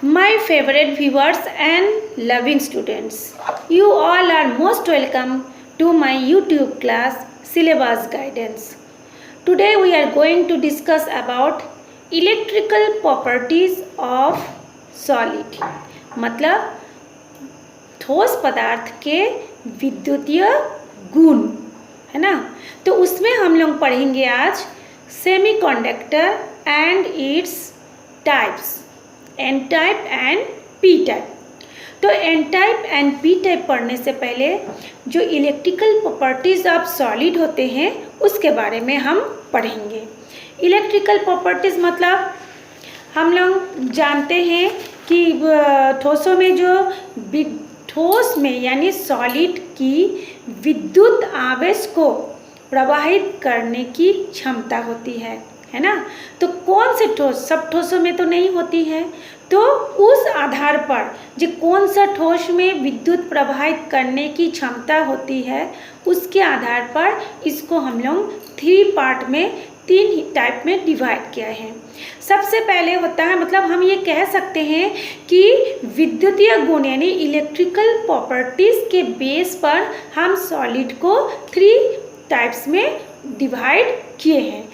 My favorite viewers and loving students, you all are most welcome to my YouTube class Syllabus Guidance. Today we are going to discuss about electrical properties of solid. मतलब ठोस पदार्थ के विद्युतीय गुण, है ना। तो उसमें हम लोग पढ़ेंगे आज semiconductor and its types, N type and P type. तो N type and P type पढ़ने से पहले जो इलेक्ट्रिकल प्रॉपर्टीज़ ऑफ सॉलिड होते हैं उसके बारे में हम पढ़ेंगे। इलेक्ट्रिकल प्रॉपर्टीज़ मतलब हम लोग जानते हैं कि ठोसों में जो ठोस में यानी सॉलिड की विद्युत आवेश को प्रवाहित करने की क्षमता होती है ना। तो कौन से ठोस, सब ठोसों में तो नहीं होती है, तो उस आधार पर जो कौन सा ठोस में विद्युत प्रवाहित करने की क्षमता होती है उसके आधार पर इसको हम लोग 3 पार्ट में 3 टाइप में डिवाइड किया है। सबसे पहले होता है, मतलब हम ये कह सकते हैं कि विद्युतीय गुण यानी इलेक्ट्रिकल प्रॉपर्टीज़ के बेस पर हम सॉलिड को 3 टाइप्स में डिवाइड किए हैं।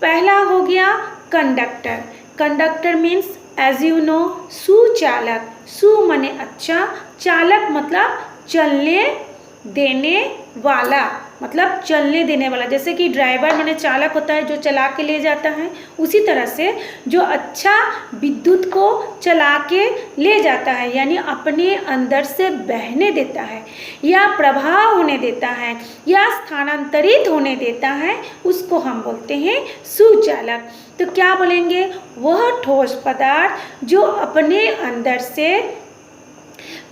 पहला हो गया conductor. Conductor means as you know सुचालक। सु माने अच्छा, चालक मतलब चलने देने वाला, मतलब चलने देने वाला। जैसे कि ड्राइवर माने चालक होता है जो चला के ले जाता है, उसी तरह से जो अच्छा विद्युत को चला के ले जाता है यानी अपने अंदर से बहने देता है या प्रभाव होने देता है या स्थानांतरित होने देता है, उसको हम बोलते हैं सुचालक। तो क्या बोलेंगे, वह ठोस पदार्थ जो अपने अंदर से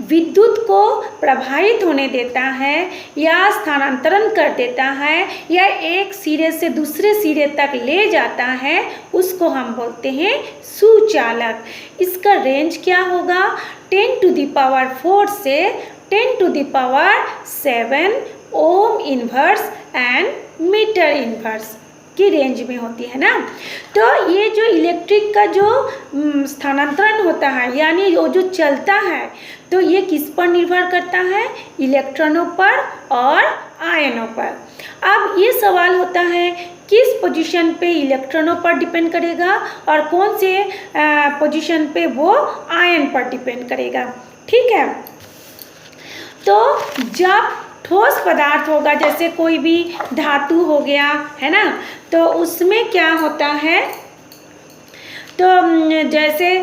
विद्युत को प्रभावित होने देता है या स्थानांतरण कर देता है या एक सिरे से दूसरे सिरे तक ले जाता है, उसको हम बोलते हैं सुचालक। इसका रेंज क्या होगा, 10⁴ से 10⁻7 ओम इन्वर्स एंड मीटर इन्वर्स की रेंज में होती है ना। तो ये जो इलेक्ट्रिक का जो स्थानांतरण होता है यानी वो जो चलता है, तो ये किस पर निर्भर करता है, इलेक्ट्रॉनों पर और आयनों पर। अब ये सवाल होता है किस पोजीशन पे इलेक्ट्रॉनों पर डिपेंड करेगा और कौन से पोजीशन पे वो आयन पर डिपेंड करेगा, ठीक है। तो जब ठोस पदार्थ होगा, जैसे कोई भी धातु हो गया है ना, तो उसमें क्या होता है, तो जैसे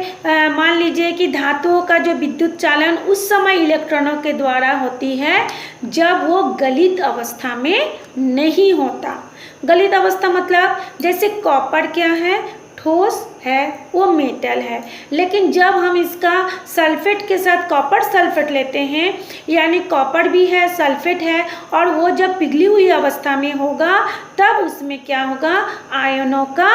मान लीजिए कि धातुओं का जो विद्युत चालन उस समय इलेक्ट्रॉनों के द्वारा होती है जब वो गलित अवस्था में नहीं होता। गलित अवस्था मतलब जैसे कॉपर क्या है, ठोस है, वो मेटल है, लेकिन जब हम इसका सल्फेट के साथ कॉपर सल्फेट लेते हैं यानी कॉपर भी है सल्फेट है और वो जब पिघली हुई अवस्था में होगा तब उसमें क्या होगा, आयनों का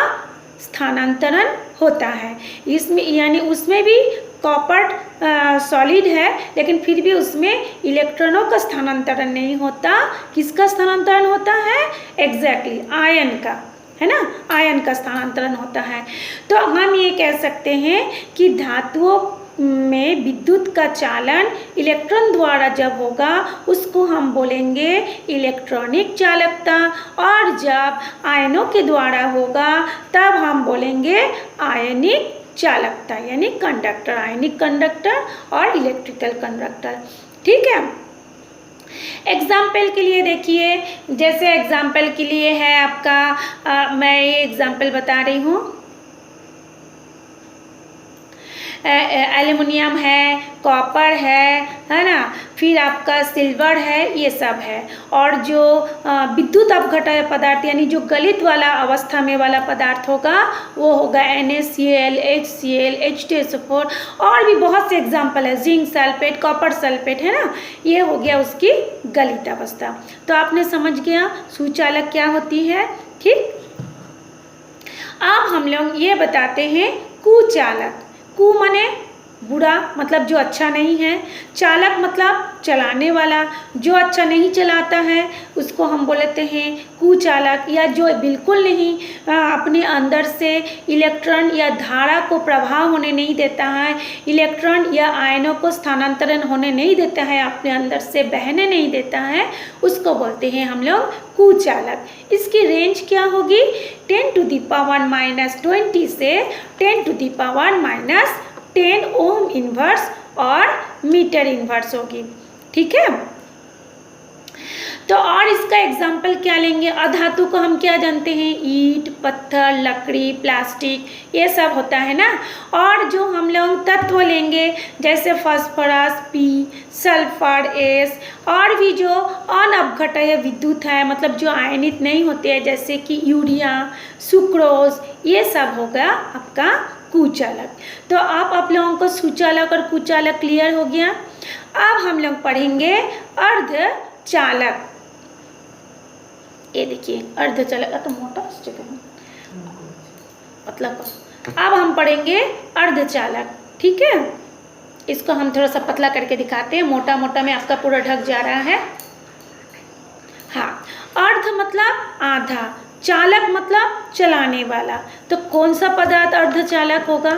स्थानांतरण होता है। इसमें यानी उसमें भी कॉपर सॉलिड है लेकिन फिर भी उसमें इलेक्ट्रॉनों का स्थानांतरण नहीं होता। किसका स्थानांतरण होता है, एग्जैक्टली आयन का, है ना, आयन का स्थानांतरण होता है। तो हम ये कह सकते हैं कि धातुओं में विद्युत का चालन इलेक्ट्रॉन द्वारा जब होगा उसको हम बोलेंगे इलेक्ट्रॉनिक चालकता, और जब आयनों के द्वारा होगा तब हम बोलेंगे आयनिक चालकता यानी कंडक्टर, आयनिक कंडक्टर और इलेक्ट्रिकल कंडक्टर, ठीक है। एग्जाम्पल के लिए देखिए, जैसे एग्जाम्पल के लिए है आपका मैं ये एग्जाम्पल बता रही हूँ, एल्युमिनियम है, कॉपर है ना, फिर आपका सिल्वर है, ये सब है। और जो विद्युत अपघटय पदार्थ यानी जो गलित वाला अवस्था में वाला पदार्थ होगा वो होगा NaCl, HCl, H2SO4 और भी बहुत से एग्जाम्पल है, जिंक सल्फेट, कॉपर सल्फेट, है ना। ये हो गया उसकी गलित अवस्था। तो आपने समझ गया सुचालक क्या होती है, ठीक। अब हम लोग ये बताते हैं कुचालक। कु माने बुरा मतलब जो अच्छा नहीं है, चालक मतलब चलाने वाला, जो अच्छा नहीं चलाता है उसको हम बोलते हैं कुचालक, या जो बिल्कुल नहीं अपने अंदर से इलेक्ट्रॉन या धारा को प्रभाव होने नहीं देता है, इलेक्ट्रॉन या आयनों को स्थानांतरण होने नहीं देता है, अपने अंदर से बहने नहीं देता है, उसको बोलते हैं हम लोग कुचालक। इसकी रेंज क्या होगी? 10⁻⁻20 से 10⁻⁻10 ओम इन्वर्स और मीटर इन्वर्स होगी। ठीक है, तो और इसका एग्जाम्पल क्या लेंगे? अधातु को हम क्या जानते हैं? ईंट, पत्थर, लकड़ी, प्लास्टिक, ये सब होता है ना। और जो हम लोग तत्व लेंगे जैसे फास्फोरस P, सल्फर S, और भी जो अनअपघटय विद्युत है मतलब जो आयनित नहीं होते हैं जैसे कि यूरिया, सुक्रोज, ये सब होगा आपका कुचालक। तो आप लोगों को सुचालक और कुचालक क्लियर हो गया। अब हम लोग पढ़ेंगे अर्धचालक। ये देखिए अर्धचालक तो मोटा मतलब। अब हम पढ़ेंगे अर्धचालक। ठीक है, इसको हम थोड़ा सा पतला करके दिखाते हैं, मोटा मोटा में आपका पूरा ढक जा रहा है। हाँ, अर्ध मतलब आधा, चालक मतलब चलाने वाला। तो कौन सा पदार्थ अर्धचालक होगा?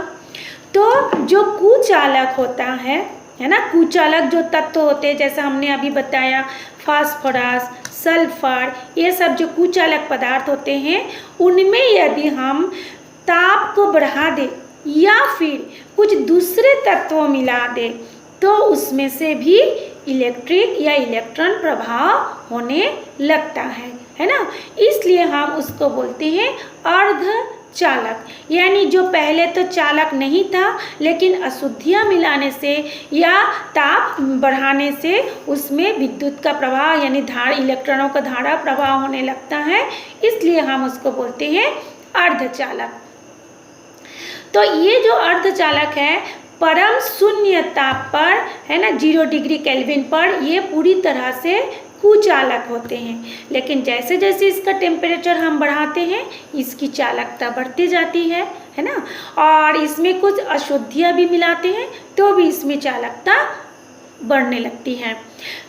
तो जो कुचालक होता है ना, कुचालक जो तत्व होते हैं जैसा हमने अभी बताया, फास्फोरस, सल्फर, ये सब जो कुचालक पदार्थ होते हैं, उनमें यदि हम ताप को बढ़ा दें या फिर कुछ दूसरे तत्व मिला दें तो उसमें से भी इलेक्ट्रिक या इलेक्ट्रॉन प्रभाव होने लगता है ना। इसलिए हम उसको बोलते हैं अर्धचालक। यानी जो पहले तो चालक नहीं था लेकिन अशुद्धियाँ मिलाने से या ताप बढ़ाने से उसमें विद्युत का प्रवाह यानी इलेक्ट्रॉनों का धारा प्रवाह होने लगता है, इसलिए हम उसको बोलते हैं अर्धचालक। तो ये जो अर्धचालक है परम शून्य ताप पर है ना 0 डिग्री केल्विन पर ये पूरी तरह से कुचालक होते हैं, लेकिन जैसे जैसे इसका टेम्परेचर हम बढ़ाते हैं इसकी चालकता बढ़ती जाती है ना। और इसमें कुछ अशुद्धियाँ भी मिलाते हैं तो भी इसमें चालकता बढ़ने लगती है।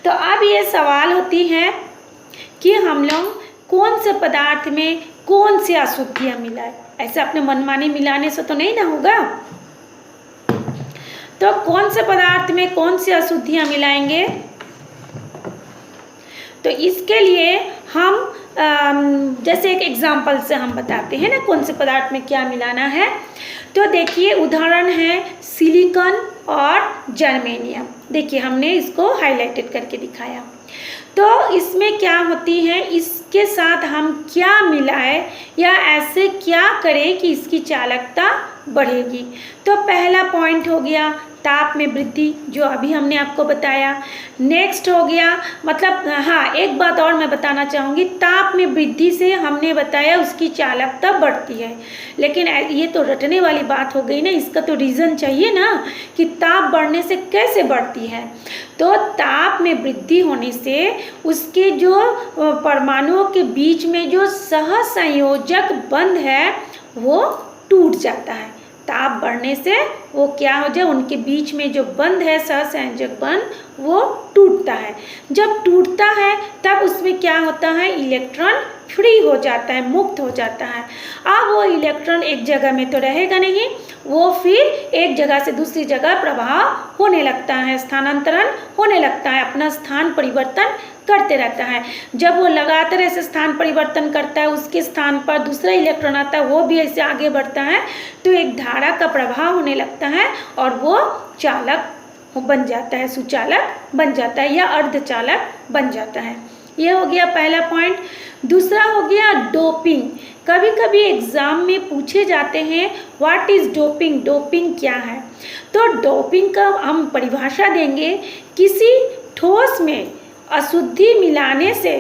तो अब ये सवाल होती है कि हम लोग कौन से पदार्थ में कौन सी अशुद्धियाँ मिलाएं। ऐसे अपने मनमानी मिलाने से तो नहीं ना होगा। तो कौन से पदार्थ में कौन सी अशुद्धियाँ मिलाएंगे? तो इसके लिए हम जैसे एक एग्जाम्पल से हम बताते हैं ना कौन से पदार्थ में क्या मिलाना है। तो देखिए उदाहरण है सिलिकॉन और जर्मेनियम। देखिए हमने इसको हाईलाइटेड करके दिखाया। तो इसमें क्या होती है, इसके साथ हम क्या मिलाएं या ऐसे क्या करें कि इसकी चालकता बढ़ेगी। तो पहला पॉइंट हो गया ताप में वृद्धि, जो अभी हमने आपको बताया। नेक्स्ट हो गया मतलब हाँ एक बात और मैं बताना चाहूँगी, ताप में वृद्धि से हमने बताया उसकी चालकता बढ़ती है, लेकिन ये तो रटने वाली बात हो गई ना, इसका तो रीज़न चाहिए ना कि ताप बढ़ने से कैसे बढ़ती है। तो ताप में वृद्धि होने से उसके जो परमाणुओं के बीच में जो सहसंयोजक बंध है वो टूट जाता है। ताप बढ़ने से वो क्या हो जाए, उनके बीच में जो बंध है सहसंयोजक बंध वो टूटता है। जब टूटता है तब उसमें क्या होता है, इलेक्ट्रॉन फ्री हो जाता है, मुक्त हो जाता है। अब वो इलेक्ट्रॉन एक जगह में तो रहेगा नहीं, वो फिर एक जगह से दूसरी जगह प्रवाह होने लगता है, स्थानांतरण होने लगता है, अपना स्थान परिवर्तन करते रहता है। जब वो लगातार ऐसे स्थान परिवर्तन करता है, उसके स्थान पर दूसरा इलेक्ट्रॉन आता है, वो भी ऐसे आगे बढ़ता है, तो एक धारा का प्रभाव होने लगता है और वो चालक बन जाता है, सुचालक बन जाता है या अर्धचालक बन जाता है। ये हो गया पहला पॉइंट। दूसरा हो गया डोपिंग। कभी कभी एग्जाम में पूछे जाते हैं व्हाट इज डोपिंग, डोपिंग क्या है। तो डोपिंग का हम परिभाषा देंगे, किसी ठोस में अशुद्धि मिलाने से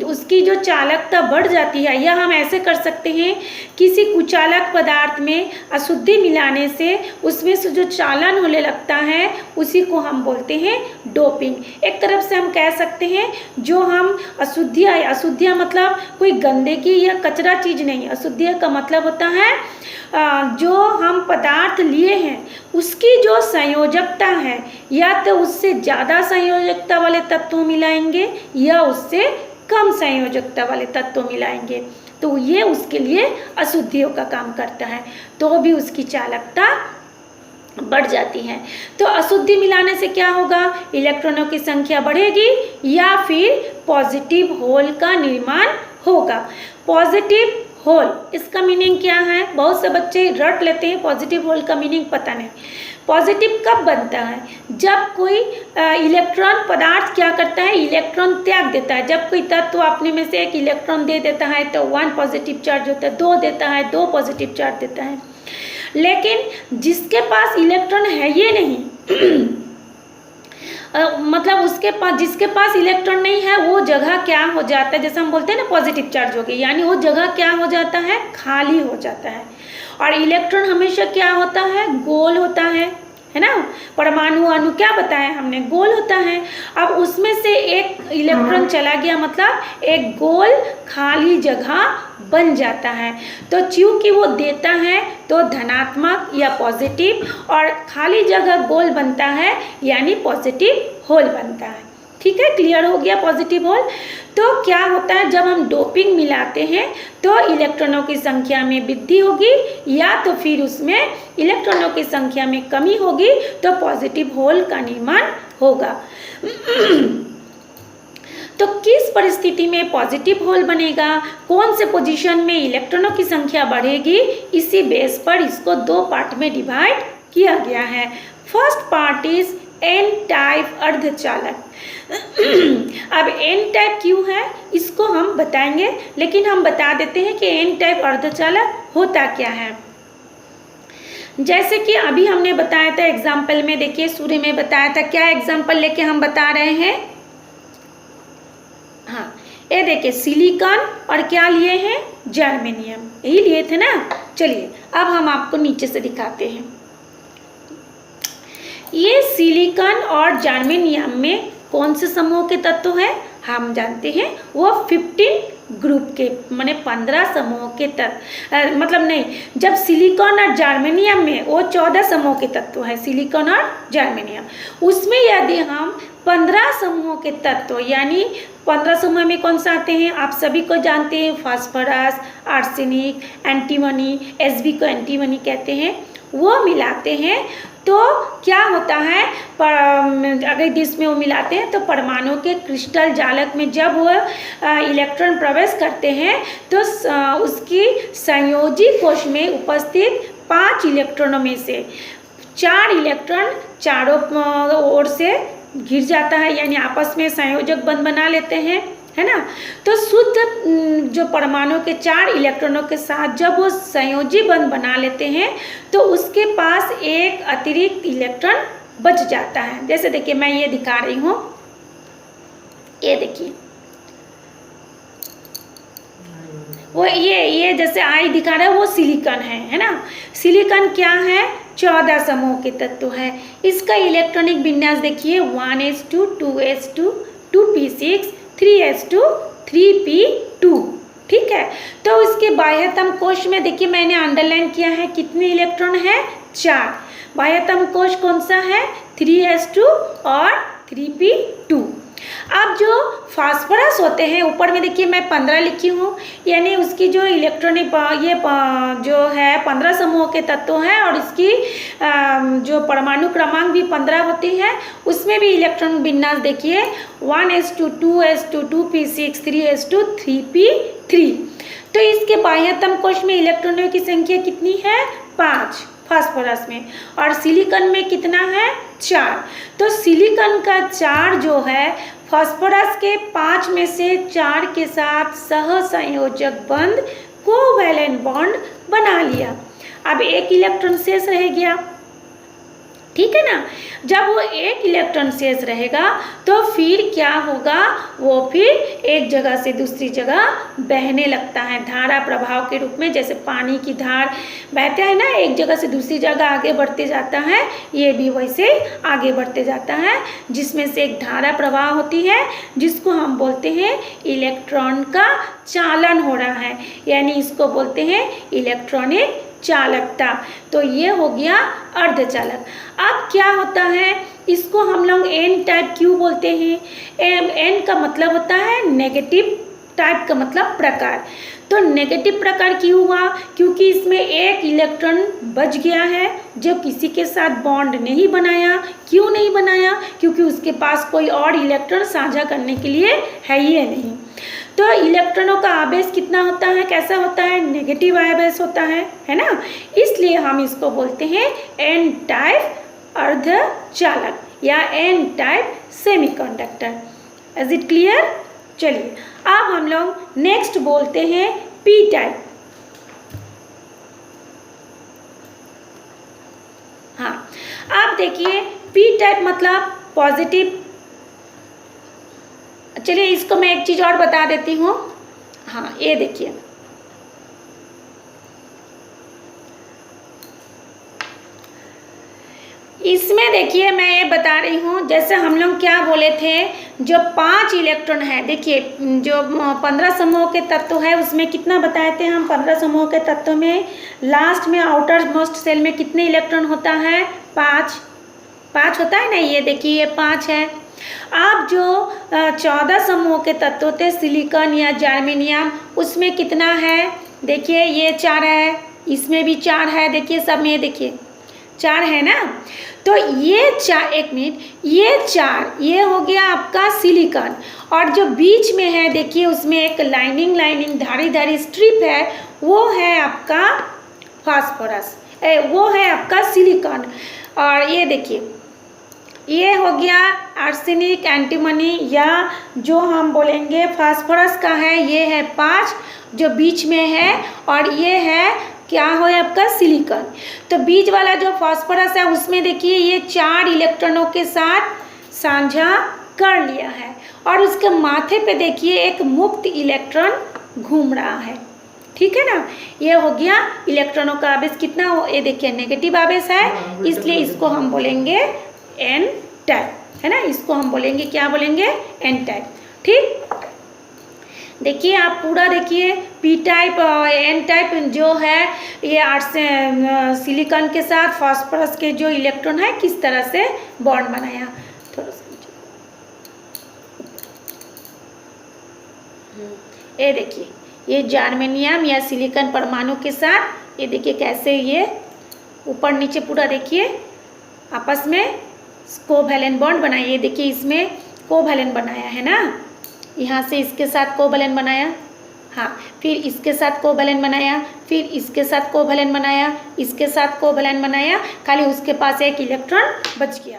उसकी जो चालकता बढ़ जाती है, या हम ऐसे कर सकते हैं किसी कुचालक पदार्थ में अशुद्धि मिलाने से उसमें से जो चालन होने लगता है उसी को हम बोलते हैं डोपिंग। एक तरफ से हम कह सकते हैं जो हम अशुद्धियाँ मतलब कोई गंदगी या कचरा चीज़ नहीं, अशुद्धियाँ का मतलब होता है जो हम पदार्थ लिए हैं उसकी जो जो संयोजकता है या तो उससे ज़्यादा संयोजकता वाले तत्व मिलाएंगे या उससे कम संयोजकता वाले तत्व मिलाएंगे, तो ये उसके लिए अशुद्धियों का काम करता है, तो भी उसकी चालकता बढ़ जाती है। तो अशुद्धि मिलाने से क्या होगा, इलेक्ट्रॉनों की संख्या बढ़ेगी या फिर पॉजिटिव होल का निर्माण होगा। पॉजिटिव होल, इसका मीनिंग क्या है, बहुत से बच्चे रट लेते हैं, पॉजिटिव होल का मीनिंग पता नहीं। पॉजिटिव कब बनता है, जब कोई इलेक्ट्रॉन पदार्थ क्या करता है, इलेक्ट्रॉन त्याग देता है। जब कोई तत्व अपने में से एक इलेक्ट्रॉन दे देता है तो 1 पॉजिटिव चार्ज होता है, 2 देता है 2 पॉजिटिव चार्ज देता है। लेकिन जिसके पास इलेक्ट्रॉन है ये नहीं मतलब उसके पास, जिसके पास इलेक्ट्रॉन नहीं है वो जगह क्या हो जाता है, जैसे हम बोलते हैं ना पॉजिटिव चार्ज हो गई, यानी वो जगह क्या हो जाता है, खाली हो जाता है। और इलेक्ट्रॉन हमेशा क्या होता है, गोल होता है ना। परमाणु अणु क्या बताया हमने, गोल होता है। अब उसमें से एक इलेक्ट्रॉन चला गया, मतलब एक गोल खाली जगह बन जाता है। तो चूंकि वो देता है तो धनात्मक या पॉजिटिव, और खाली जगह गोल बनता है यानी पॉजिटिव होल बनता है। ठीक है, क्लियर हो गया पॉजिटिव होल। तो क्या होता है, जब हम डोपिंग मिलाते हैं तो इलेक्ट्रॉनों की संख्या में वृद्धि होगी या तो फिर उसमें इलेक्ट्रॉनों की संख्या में कमी होगी, तो पॉजिटिव होल का निर्माण होगा। तो किस परिस्थिति में पॉजिटिव होल बनेगा, कौन से पोजीशन में इलेक्ट्रॉनों की संख्या बढ़ेगी, इसी बेस पर इसको 2 पार्ट में डिवाइड किया गया है। First part is an type अर्धचालक। अब एन टाइप क्यों है इसको हम बताएंगे, लेकिन हम बता देते हैं कि एन टाइप अर्धचालक होता क्या है। जैसे कि अभी हमने बताया था एग्जाम्पल में, देखिए सूर्य में बताया था, क्या एग्जाम्पल लेके हम बता रहे हैं, हाँ ये देखिए सिलिकॉन और क्या लिए हैं, जर्मेनियम, यही लिए थे ना। चलिए अब हम आपको नीचे से दिखाते हैं। ये सिलिकॉन और जर्मेनियम में कौन से समूह के तत्व हैं, हम जानते हैं वो 15 ग्रुप के, माने 15 समूह के तत्व, मतलब नहीं, जब सिलिकॉन और जर्मेनियम में वो 14 समूह के तत्व है, सिलिकॉन और जर्मेनियम, उसमें यदि हम 15 समूहों के तत्व, यानी 15 समूह में कौन सा आते हैं, आप सभी को जानते हैं, फास्फोरस, आर्सेनिक, एंटीमनी, एसबी को एंटीमनी कहते हैं, वो मिलाते हैं तो क्या होता है, अगर इसमें वो मिलाते हैं तो परमाणु के क्रिस्टल जालक में जब वो इलेक्ट्रॉन प्रवेश करते हैं तो उसकी संयोजी कोश में उपस्थित 5 इलेक्ट्रॉनों में से 4 इलेक्ट्रॉन चारों ओर से घिर जाता है, यानी आपस में संयोजक बंध बना लेते हैं, है ना। तो शुद्ध जो परमाणु के 4 इलेक्ट्रॉनों के साथ जब वो संयोजी बंध बना लेते हैं तो उसके पास एक अतिरिक्त इलेक्ट्रॉन बच जाता है। जैसे देखिए मैं ये दिखा रही हूँ, ये देखिए वो ये जैसे आई दिखा रहा है वो सिलिकॉन है ना। सिलिकॉन क्या है, 14 समूह के तत्व है। इसका इलेक्ट्रॉनिक विन्यास देखिए 1s2 2s2 2p6 3s2 3p2, ठीक है। तो इसके बाह्यतम कोश में देखिए मैंने अंडरलाइन किया है, कितने इलेक्ट्रॉन है, 4। बाह्यतम कोश कौन सा है, 3s2 और 3p2। अब जो फास्फोरस होते हैं, ऊपर में देखिए मैं 15 लिखी हूँ, यानी उसकी जो इलेक्ट्रॉनिक ये जो है 15 समूह के तत्व हैं और इसकी जो परमाणु क्रमांक भी 15 होती है। उसमें भी इलेक्ट्रॉन विन्यास देखिए 1s2 2s2 2p6 3s2 3p3। तो इसके बाह्यतम कोश में इलेक्ट्रॉनों की संख्या कितनी है, 5 फास्फोरस में, और सिलिकॉन में कितना है, 4। तो सिलिकॉन का 4 जो है फास्फोरस के 5 में से 4 के साथ सहसंयोजक बंध कोवैलेंट बॉन्ड बना लिया। अब एक इलेक्ट्रॉन शेष रह गया, ठीक है ना। जब वो एक इलेक्ट्रॉन शेष रहेगा तो फिर क्या होगा, वो फिर एक जगह से दूसरी जगह बहने लगता है धारा प्रभाव के रूप में, जैसे पानी की धार बहता है ना, एक जगह से दूसरी जगह आगे बढ़ते जाता है, ये भी वैसे आगे बढ़ते जाता है, जिसमें से एक धारा प्रवाह होती है जिसको हम बोलते हैं इलेक्ट्रॉन का चालन हो रहा है, यानी इसको बोलते हैं इलेक्ट्रॉनिक चालकता। तो ये हो गया अर्धचालक। अब क्या होता है, इसको हम लोग एन टाइप क्यों बोलते हैं? एन का मतलब होता है नेगेटिव, टाइप का मतलब प्रकार। तो नेगेटिव प्रकार क्यों हुआ? क्योंकि इसमें एक इलेक्ट्रॉन बच गया है जो किसी के साथ बॉन्ड नहीं बनाया। क्यों नहीं बनाया? क्योंकि उसके पास कोई और इलेक्ट्रॉन साझा करने के लिए है ही नहीं। तो इलेक्ट्रॉनों का आवेश कितना होता है, कैसा होता है? नेगेटिव आवेश होता है ना। इसलिए हम इसको बोलते हैं एन टाइप अर्धचालक या N type semiconductor. Is it clear? चलिए अब हम लोग नेक्स्ट बोलते हैं पी टाइप। हाँ, आप देखिए पी टाइप मतलब पॉजिटिव। चलिए इसको मैं एक चीज और बता देती हूँ। हाँ, ये देखिए, इसमें देखिए मैं ये बता रही हूँ, जैसे हम लोग क्या बोले थे, जो 5 इलेक्ट्रॉन है, देखिए जो 15 समूह के तत्व है उसमें कितना बताए थे हम? 15 समूह के तत्व में लास्ट में आउटर मोस्ट सेल में कितने इलेक्ट्रॉन होता है? 5 होता है ना। ये देखिए ये 5 है। अब जो 14 समूह के तत्व थे सिलिकॉन या जर्मेनियम, उसमें कितना है? देखिए ये 4 है, इसमें भी 4 है, देखिए सब में देखिए 4 है ना। तो ये 4, एक मिनट, ये 4, ये हो गया आपका सिलिकॉन। और जो बीच में है देखिए उसमें एक लाइनिंग धारी स्ट्रिप है, वो है आपका फास्फोरस, वो है आपका सिलिकॉन। और ये देखिए ये हो गया आर्सेनिक, एंटीमनी, या जो हम बोलेंगे फास्फोरस का है, ये है 5 जो बीच में है, और ये है क्या हो आपका सिलिकॉन। तो बीच वाला जो फास्फोरस है उसमें देखिए ये 4 इलेक्ट्रॉनों के साथ साझा कर लिया है, और उसके माथे पे देखिए एक मुक्त इलेक्ट्रॉन घूम रहा है। ठीक है ना। ये हो गया इलेक्ट्रॉनों का आवेश कितना हो, ये देखिए नेगेटिव आवेश है, इसलिए इसको हम बोलेंगे एन टाइप, है ना। इसको हम बोलेंगे, क्या बोलेंगे? N type. ठीक, देखिए आप पूरा देखिए पी टाइप एन टाइप जो है ये सिलिकॉन के साथ फास्फोरस के जो इलेक्ट्रॉन है किस तरह से बॉन्ड बनाया। थोड़ा सा ये देखिए ये जर्मेनियम या सिलिकॉन परमाणु के साथ, ये देखिए कैसे ये ऊपर नीचे पूरा देखिए आपस में कोवैलेंट बॉन्ड बनाइए। देखिए इसमें कोवैलेंट बनाया है ना, यहाँ से इसके साथ कोवैलेंट बनाया, हाँ, फिर इसके साथ कोवैलेंट बनाया, फिर इसके साथ कोवैलेंट बनाया, इसके साथ कोवैलेंट बनाया, खाली उसके पास एक इलेक्ट्रॉन बच गया।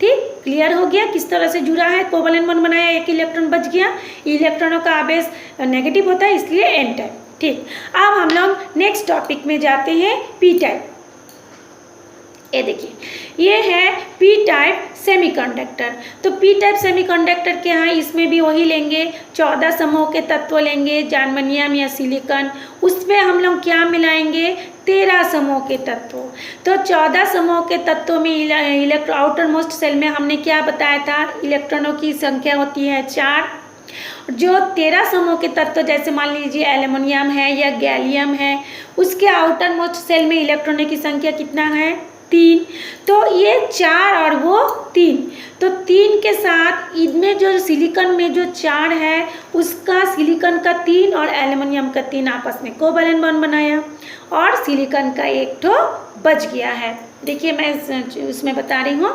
ठीक, क्लियर हो गया किस तरह से जुड़ा है? कोवैलेंट बॉन्ड बनाया, एक इलेक्ट्रॉन बच गया। इलेक्ट्रॉनों का आवेश नेगेटिव होता है, इसलिए एन टाइप। ठीक, अब हम लोग नेक्स्ट टॉपिक में जाते हैं, पी टाइप। ये देखिए ये है पी टाइप सेमीकंडक्टर। तो पी टाइप सेमीकंडक्टर के यहाँ इसमें भी वही लेंगे, 14 समूह के तत्व लेंगे, जर्मेनियम या सिलिकॉन, उसमें हम लोग क्या मिलाएंगे? 13 समूह के तत्व। तो 14 समूह के तत्वों में आउटर मोस्ट सेल में हमने क्या बताया था? इलेक्ट्रॉनों की संख्या होती है 4। जो 13 समूह के तत्व, जैसे मान लीजिए एल्युमिनियम है या गैलियम है, उसके आउटर मोस्ट सेल में इलेक्ट्रॉनों की संख्या कितना है? 3। तो ये 4 और वो 3, तो 3 के साथ इनमें जो सिलिकॉन में जो 4 है उसका सिलिकॉन का 3 और एल्युमिनियम का 3 आपस में कोवैलेंट बॉन्ड बनाया, और सिलिकॉन का एक ठो बच गया है। देखिए मैं उसमें बता रही हूँ,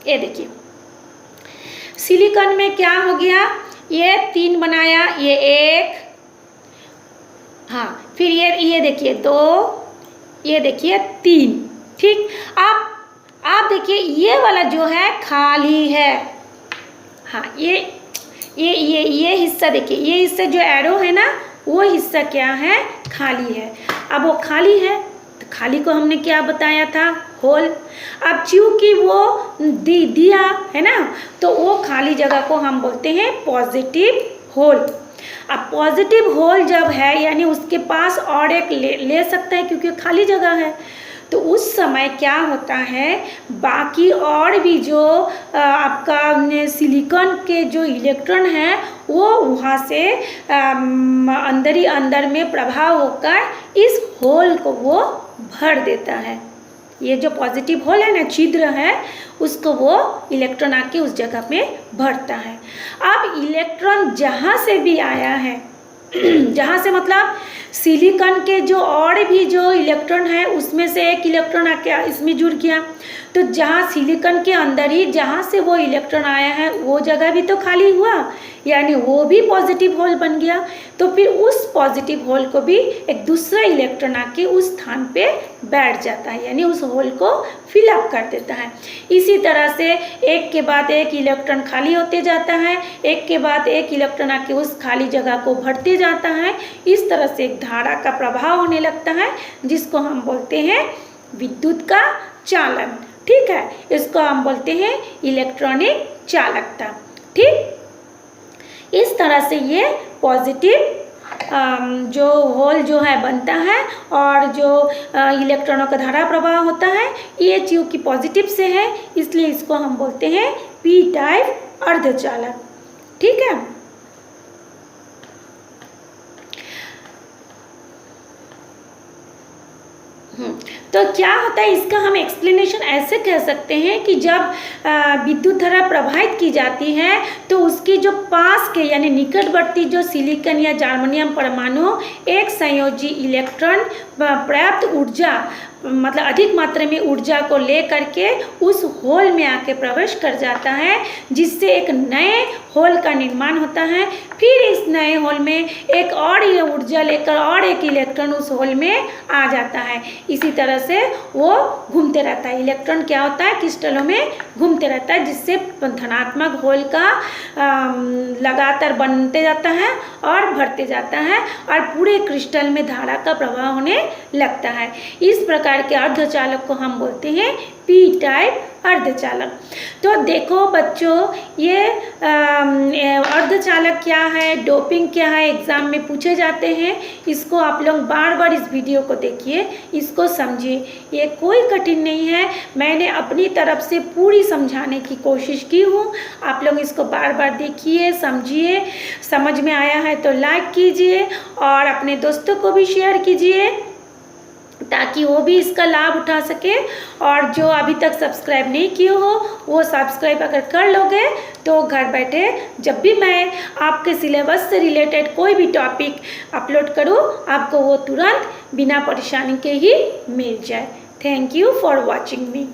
ये देखिए सिलिकॉन में क्या हो गया? ये 3 बनाया, ये 1, हाँ, फिर ये देखिए 2, ये देखिए 3। ठीक, आप देखिए ये वाला जो है खाली है, हाँ, ये हिस्सा देखिए, ये हिस्सा जो एरो है ना, वो हिस्सा क्या है? खाली है। अब वो खाली है तो खाली को हमने क्या बताया था? होल। अब चूंकि वो दिया है ना, तो वो खाली जगह को हम बोलते हैं पॉजिटिव होल। अब पॉजिटिव होल जब है यानी उसके पास और एक ले सकता है, क्योंकि खाली जगह है, तो उस समय क्या होता है? बाकी और भी जो आपका सिलिकॉन के जो इलेक्ट्रॉन हैं वो वहाँ से अंदर ही अंदर में प्रभाव होकर इस होल को वो भर देता है। ये जो पॉजिटिव होल है ना, छिद्र है, उसको वो इलेक्ट्रॉन आके उस जगह में भरता है। अब इलेक्ट्रॉन जहाँ से भी आया है जहाँ से मतलब सिलिकॉन के जो और भी जो इलेक्ट्रॉन है उसमें से एक इलेक्ट्रॉन आके इसमें जुड़ गया, तो जहाँ सिलिकॉन के अंदर ही जहाँ से वो इलेक्ट्रॉन आया है वो जगह भी तो खाली हुआ, यानी वो भी पॉजिटिव होल बन गया। तो फिर उस पॉजिटिव होल को भी एक दूसरा इलेक्ट्रॉन आके उस स्थान पे बैठ जाता है, यानी उस होल को फिलअप कर देता है। इसी तरह से एक के बाद एक इलेक्ट्रॉन खाली होते जाता है, एक के बाद एक इलेक्ट्रॉन आके उस खाली जगह को भरते जाता है। इस तरह से एक धारा का प्रभाव होने लगता है, जिसको हम बोलते हैं विद्युत का चालन। ठीक है, इसको हम बोलते हैं इलेक्ट्रॉनिक चालकता। ठीक, इस तरह से ये पॉजिटिव जो होल जो है बनता है और जो इलेक्ट्रॉनों का धारा प्रवाह होता है, ये चूँकि पॉजिटिव से है इसलिए इसको हम बोलते हैं पी टाइप अर्धचालक। ठीक है, तो क्या होता है इसका हम एक्सप्लेनेशन ऐसे कह सकते हैं कि जब विद्युत धारा प्रवाहित की जाती है तो उसकी जो पास के यानी निकटवर्ती जो सिलिकॉन या जर्मेनियम परमाणु एक संयोजी इलेक्ट्रॉन पर्याप्त ऊर्जा मतलब अधिक मात्रा में ऊर्जा को ले करके उस होल में आके प्रवेश कर जाता है, जिससे एक नए होल का निर्माण होता है। फिर इस नए होल में एक और ऊर्जा लेकर और एक इलेक्ट्रॉन उस होल में आ जाता है। इसी तरह से वो घूमते रहता है। इलेक्ट्रॉन क्या होता है, क्रिस्टलों में घूमते रहता है, जिससे धनात्मक होल का लगातार बनते जाता है और भरते जाता है और पूरे क्रिस्टल में धारा का प्रवाह होने लगता है। इस प्रकार के अर्धचालक को हम बोलते हैं पी टाइप अर्धचालक। तो देखो बच्चों, ये अर्धचालक क्या है, डोपिंग क्या है, एग्जाम में पूछे जाते हैं। इसको आप लोग बार बार इस वीडियो को देखिए, इसको समझिए, ये कोई कठिन नहीं है। मैंने अपनी तरफ से पूरी समझाने की कोशिश की हूँ। आप लोग इसको बार बार देखिए, समझिए। समझ में आया है तो लाइक कीजिए और अपने दोस्तों को भी शेयर कीजिए ताकि वो भी इसका लाभ उठा सके। और जो अभी तक सब्सक्राइब नहीं किए हो वो सब्सक्राइब अगर कर लोगे तो घर बैठे जब भी मैं आपके सिलेबस से रिलेटेड कोई भी टॉपिक अपलोड करूँ आपको वो तुरंत बिना परेशानी के ही मिल जाए। Thank you for watching me.